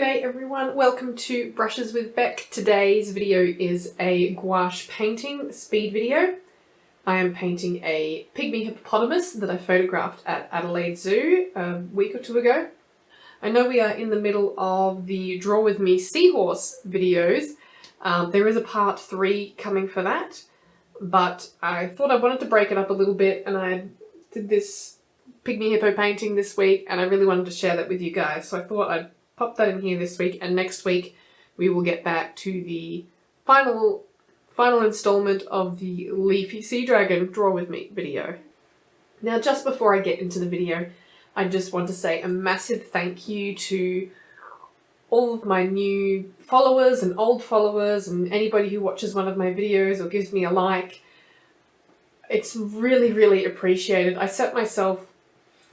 G'day everyone, welcome to Brushes with Beck. Today's video is a gouache painting speed video. I am painting a Pygmy Hippopotamus that I photographed at Adelaide Zoo a week or two ago. I know we are in the middle of the Draw With Me Seahorse videos. There is a part 3 coming for that, but I thought I wanted to break it up a little bit, and I did this Pygmy Hippo painting this week and I really wanted to share that with you guys, so I thought I'd pop that in here this week, and next week we will get back to the final installment of the Leafy Sea Dragon Draw With Me video. Now, just before I get into the video, I just want to say a massive thank you to all of my new followers and old followers and anybody who watches one of my videos or gives me a like. It's really appreciated. I set myself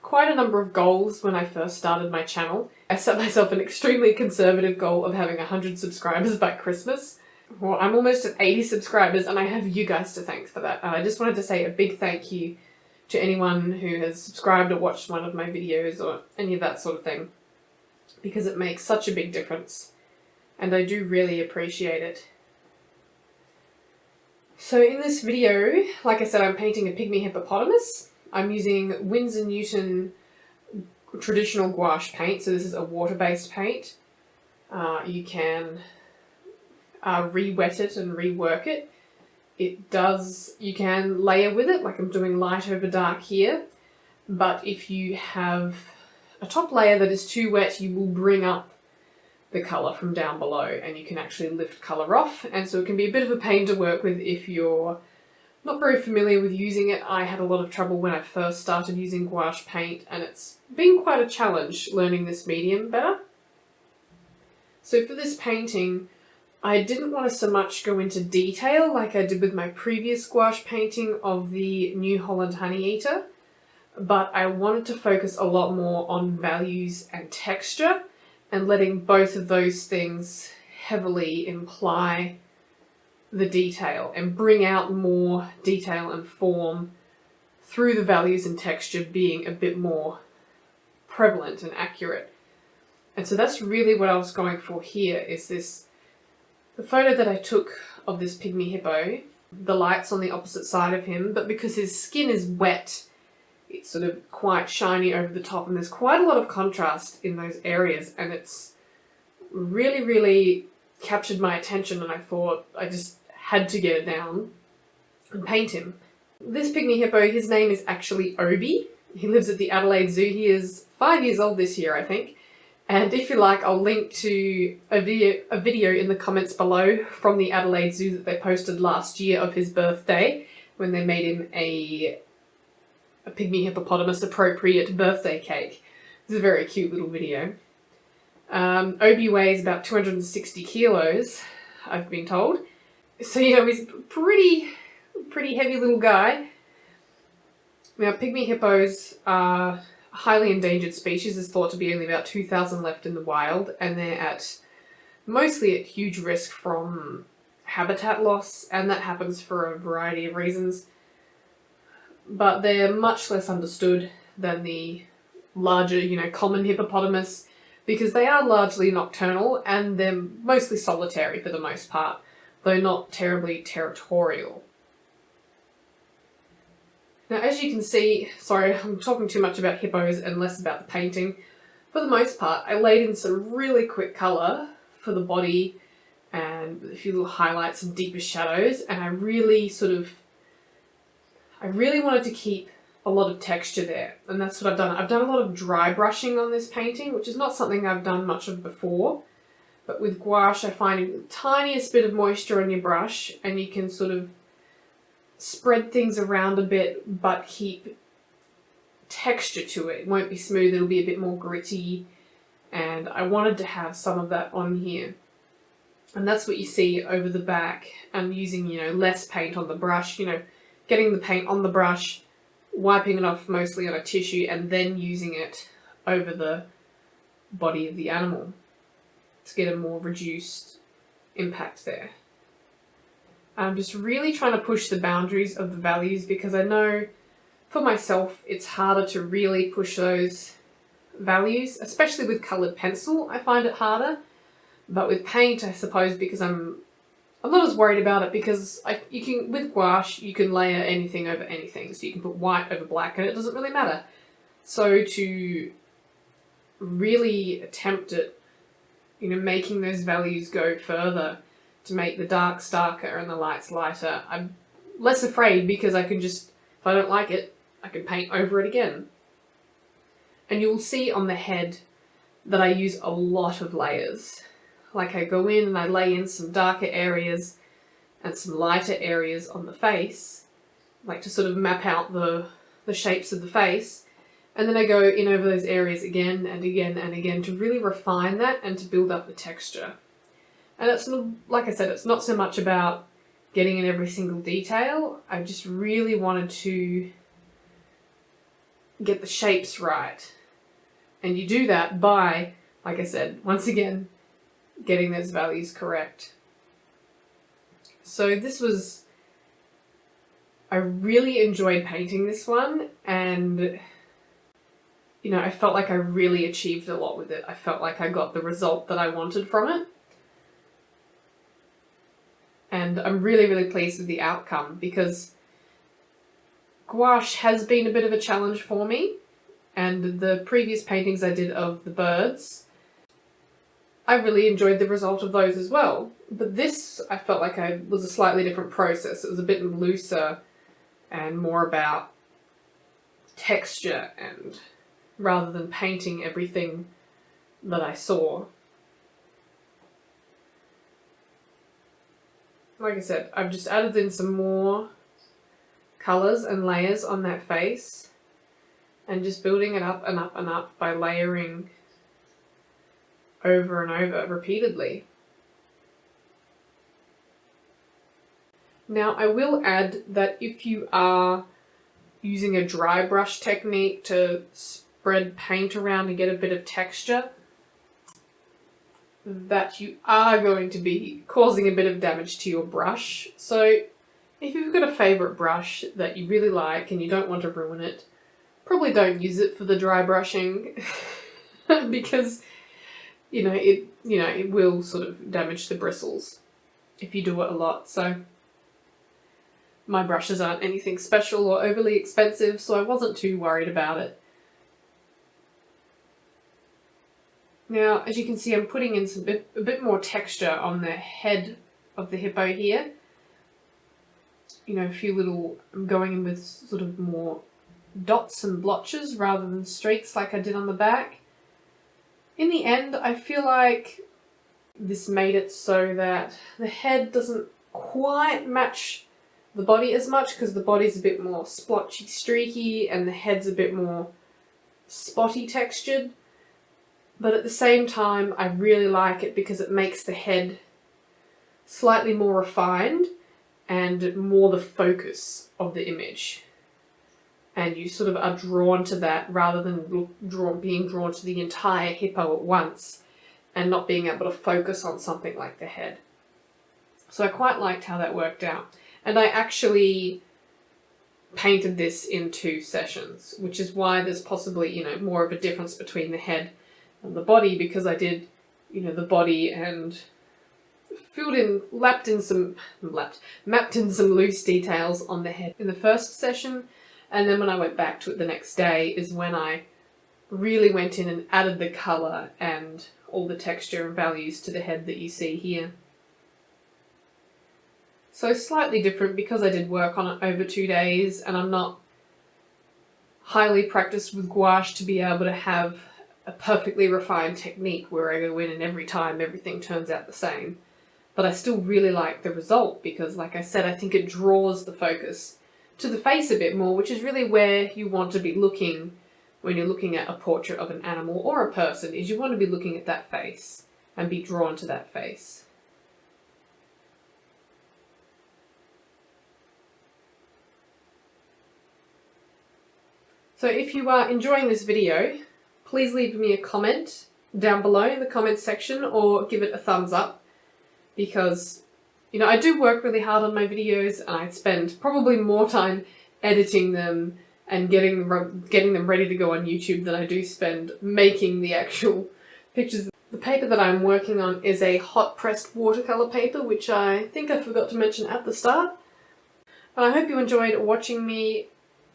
quite a number of goals when I first started my channel. I set myself an extremely conservative goal of having 100 subscribers by Christmas. Well, I'm almost at 80 subscribers and I have you guys to thank for that. And I just wanted to say a big thank you to anyone who has subscribed or watched one of my videos or any of that sort of thing, because it makes such a big difference and I do really appreciate it. So in this video, like I said, I'm painting a Pygmy Hippopotamus. I'm using Windsor Newton traditional gouache paint, so this is a water-based paint. You can re-wet it and rework it. You can layer with it, like I'm doing light over dark here, but if you have a top layer that is too wet, you will bring up the colour from down below and you can actually lift colour off, and so it can be a bit of a pain to work with if you're not very familiar with using it. I had a lot of trouble when I first started using gouache paint, and it's been quite a challenge learning this medium better. So for this painting, I didn't want to so much go into detail like I did with my previous gouache painting of the New Holland Honeyeater, but I wanted to focus a lot more on values and texture, and letting both of those things heavily imply the detail and bring out more detail and form through the values and texture being a bit more prevalent and accurate. And so that's really what I was going for here, is the photo that I took of this Pygmy Hippo. The light's on the opposite side of him, but because his skin is wet, it's sort of quite shiny over the top, and there's quite a lot of contrast in those areas, and it's really captured my attention, and I thought I just had to get it down and paint him. This Pygmy Hippo, his name is actually Obi. He lives at the Adelaide Zoo. He is 5 years old this year, I think. And if you like, I'll link to a video in the comments below from the Adelaide Zoo that they posted last year of his birthday, when they made him a Pygmy Hippopotamus appropriate birthday cake. It's a very cute little video. Obi weighs about 260 kilos, I've been told. So, you know, he's a pretty heavy little guy. Now, Pygmy hippos are a highly endangered species. There's thought to be only about 2,000 left in the wild, and they're mostly at huge risk from habitat loss, and that happens for a variety of reasons. But they're much less understood than the larger, common hippopotamus, because they are largely nocturnal and they're mostly solitary for the most part, though not terribly territorial. Now, as you can see, sorry, I'm talking too much about hippos and less about the painting. For the most part, I laid in some really quick colour for the body and a few little highlights and deeper shadows, and I really wanted to keep a lot of texture there, and that's what I've done. I've done a lot of dry brushing on this painting, which is not something I've done much of before, but with gouache I find the tiniest bit of moisture on your brush and you can sort of spread things around a bit but keep texture to it. It won't be smooth, it'll be a bit more gritty, and I wanted to have some of that on here. And that's what you see over the back. I'm using, less paint on the brush, getting the paint on the brush, wiping it off mostly on a tissue, and then using it over the body of the animal to get a more reduced impact there. I'm just really trying to push the boundaries of the values, because I know for myself it's harder to really push those values, especially with coloured pencil. I find it harder, but with paint, I suppose, because I'm not as worried about it, because you can, with gouache, you can layer anything over anything, so you can put white over black and it doesn't really matter. So to really attempt at, you know, making those values go further, to make the darks darker and the lights lighter, I'm less afraid, because I can just, if I don't like it, I can paint over it again. And you'll see on the head that I use a lot of layers. Like I go in and I lay in some darker areas and some lighter areas on the face, like to sort of map out the shapes of the face. And then I go in over those areas again and again and again to really refine that and to build up the texture. And it's, like I said, it's not so much about getting in every single detail. I just really wanted to get the shapes right. And you do that by, like I said, once again, getting those values correct. So this was, I really enjoyed painting this one, and you know, I felt like I really achieved a lot with it. I felt like I got the result that I wanted from it. And I'm really, really pleased with the outcome, because gouache has been a bit of a challenge for me, and the previous paintings I did of the birds, I really enjoyed the result of those as well. But this, I felt like was a slightly different process. It was a bit looser and more about texture, and rather than painting everything that I saw. Like I said, I've just added in some more colours and layers on that face, and just building it up and up and up by layering over and over repeatedly. Now I will add that if you are using a dry brush technique to spread paint around and get a bit of texture, that you are going to be causing a bit of damage to your brush. So if you've got a favourite brush that you really like and you don't want to ruin it, probably don't use it for the dry brushing because it will sort of damage the bristles if you do it a lot. So my brushes aren't anything special or overly expensive, so I wasn't too worried about it. Now, as you can see, I'm putting in a bit more texture on the head of the hippo here. You know, I'm going in with sort of more dots and blotches rather than streaks like I did on the back. In the end, I feel like this made it so that the head doesn't quite match the body as much, because the body's a bit more splotchy, streaky, and the head's a bit more spotty textured. But at the same time, I really like it because it makes the head slightly more refined and more the focus of the image. And you sort of are drawn to that rather than being drawn to the entire hippo at once and not being able to focus on something like the head. So I quite liked how that worked out. And I actually painted this in 2 sessions, which is why there's possibly, more of a difference between the head and the body, because I did, the body and mapped in some loose details on the head in the first session. And then when I went back to it the next day is when I really went in and added the colour and all the texture and values to the head that you see here. So slightly different because I did work on it over 2 days, and I'm not highly practiced with gouache to be able to have a perfectly refined technique where I go in and every time everything turns out the same. But I still really like the result because, like I said, I think it draws the focus to the face a bit more, which is really where you want to be looking when you're looking at a portrait of an animal or a person, is you want to be looking at that face and be drawn to that face. So if you are enjoying this video, please leave me a comment down below in the comments section or give it a thumbs up, because I do work really hard on my videos and I spend probably more time editing them and getting them ready to go on YouTube than I do spend making the actual pictures. The paper that I'm working on is a hot pressed watercolour paper, which I think I forgot to mention at the start. And I hope you enjoyed watching me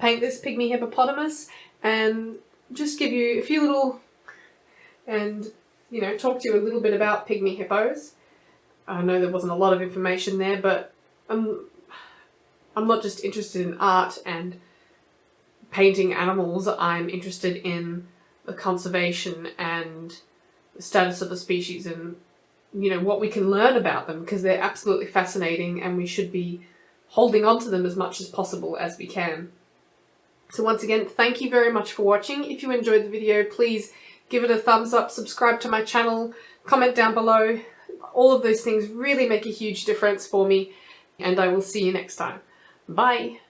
paint this Pygmy hippopotamus and just give you a few little, and you know, talk to you a little bit about Pygmy hippos. I know there wasn't a lot of information there, but I'm not just interested in art and painting animals. I'm interested in the conservation and the status of the species, and you know, what we can learn about them, because they're absolutely fascinating and we should be holding on to them as much as possible as we can. So once again, thank you very much for watching. If you enjoyed the video, please give it a thumbs up, subscribe to my channel, comment down below. All of those things really make a huge difference for me, and I will see you next time. Bye!